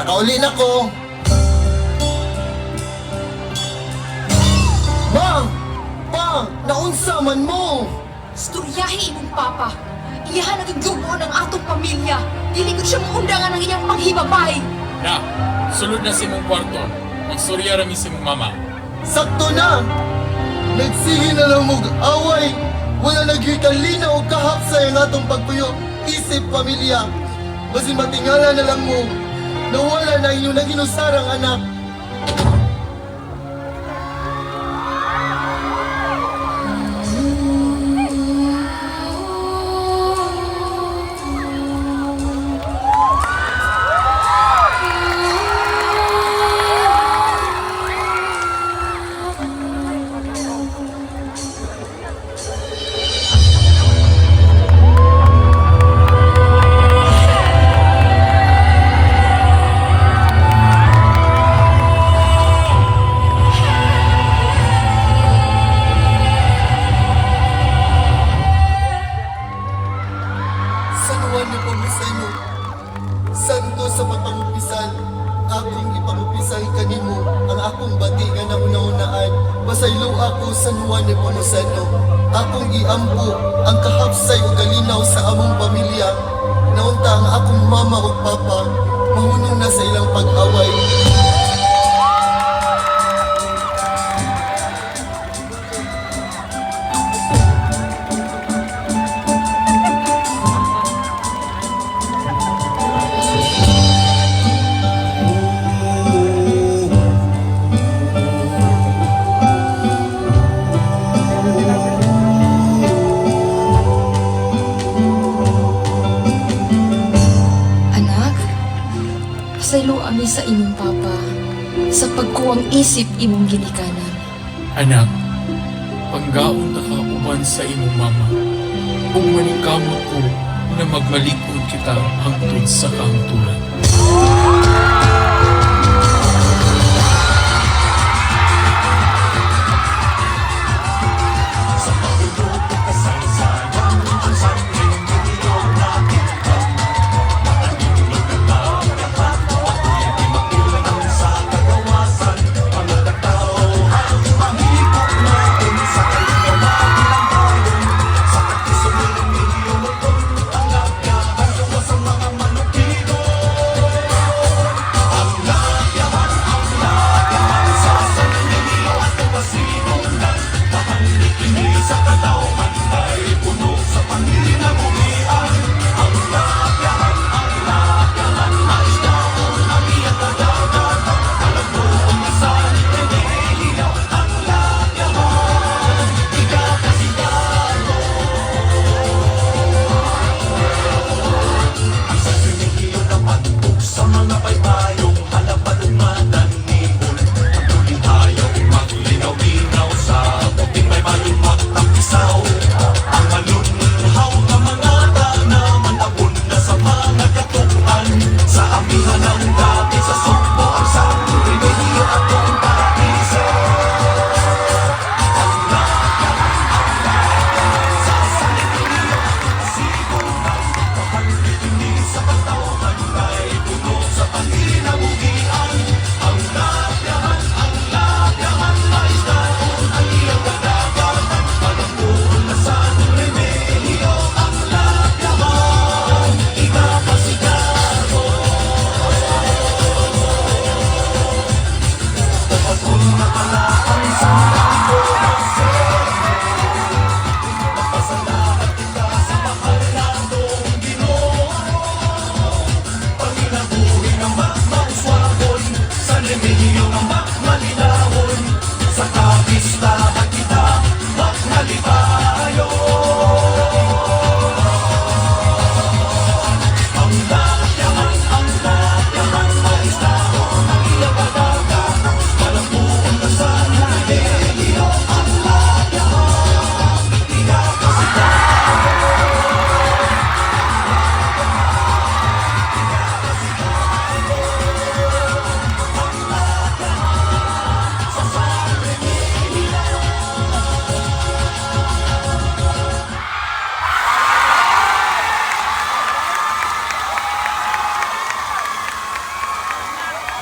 nakauli na ko. Bang! Bang! Naunsa man mo! Storyahe imong papa. Iyahan nagaglubo ng atong pamilya. Dili ko siya maundangan ng iyang panghibabay. Na, sulod na si mong kwarto. Magstorya rami si mong mama. Sakto na! Nagsige na lang mag-away. Wala naghikan linaw o kahapsay ang atong pagpuyo. Isip pamilya. Basin matingala na lang mo. Nawala na inyong naginusarang anak. Sanuan niyo po sa inyo. Santo sa papangupisan, akong ipangupisan kanimo ang akong bati nga nauna-unaan. Basaylo ako sanuan niyo po sa inyo. Akong iampo ang kahapsay o galinaw sa among pamilya. Naunta ang akong mama o papa, mahunong na sa ilang pag-away. Anak, pasaylo ami sa imong papa sa pagkuwang isip imong ginikanan. Anak, panggaon na ka uban sa imong mama. Kung manikamot ko na magmalikod kita hangtod sa kahangturan.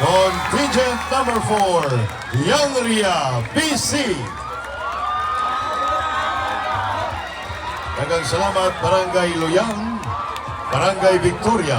Contingent number 4, Young Ria PC. Daghang salamat Barangay Luyang, Barangay Victoria.